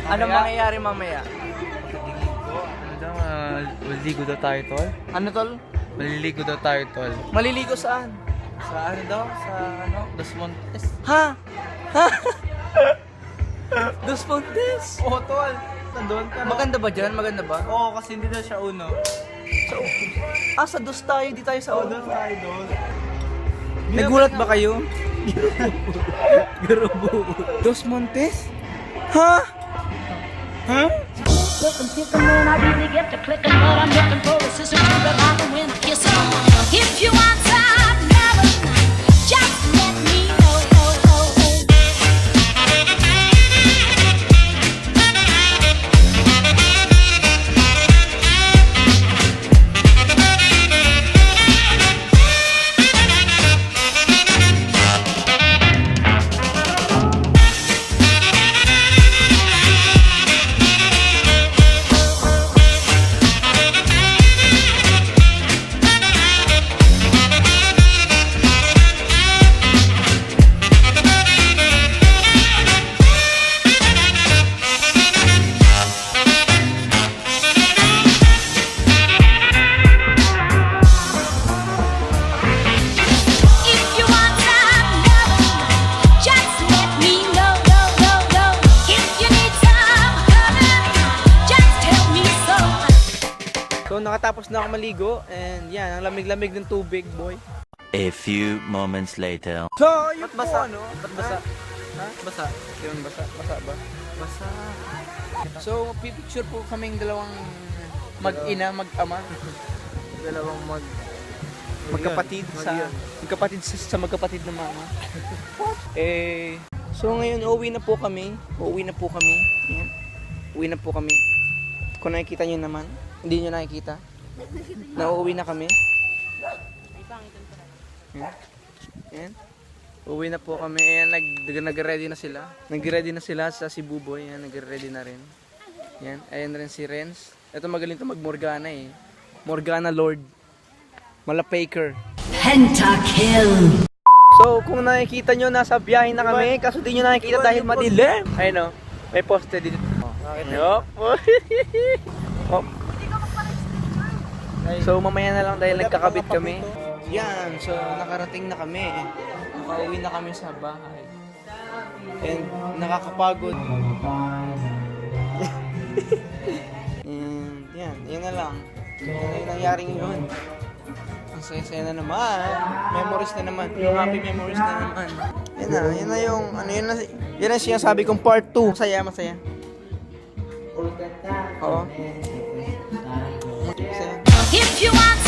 Anong mangyayari mamaya? Maliligo daw tayo, tol. Ano, tol? Maliligo daw tayo, tol. Maliligo saan? Sa ano daw? Sa ano? Dosmontis. Ha? Ha? Dosmontis? Oo, tol. Nandun ka. Maganda ba dyan? Maganda ba? Oo, kasi hindi na siya uno. Sa dos tayo, di tayo sa Doon tayo, doon. Nagulat ba kayo? Dosmontis? Ha? Ha? Looking, when I really get to clicking, but I'm looking for a sister to the bottom when I kiss her. If you want time, never just let me know. So nakatapos na ako maligo and yan, ang lamig-lamig ng tubig, boy. A few moments later. So, yung basa? ano? Ba't basa? Ha? Basa. Yun, basa. Basa ba? Basa. So, pipicture po kaming dalawang mag-ina, mag-ama. Dalawang Magkapatid sa magkapatid na mama. So ngayon uuwi na po kami. Ayan. Uwi na po kami. Kung nakikita nyo naman, hindi nyo nakikita. Nauuwi na kami. Ayan. Uwi na po kami. Ayan, nag-ready na sila. Nag-ready na sila sa si Buboy. Ayan, nag-ready na rin. Ayan, ayan rin si Renz. Ito magaling to mag-Morgana eh. Morgana Lord. Malapaker. Pentakill. So, kung nakikita nyo, nasa biyahe na kami. Kaso di nyo nakikita dahil madilim. Ayun o. May poste dito. Yup. Oh. So, mamaya na lang dahil nagkakabit kami. Yan. So, nakarating na kami. Nakauwi na kami sa bahay. And nakakapagod. And yan. Yan na lang. Yan na yung nangyari ngayon. Ang saya-saya na naman. Memories na naman. Yung happy memories na naman. Yan na yung, yan na sinasabi kong part 2. Masaya. Oo. Masaya. If you want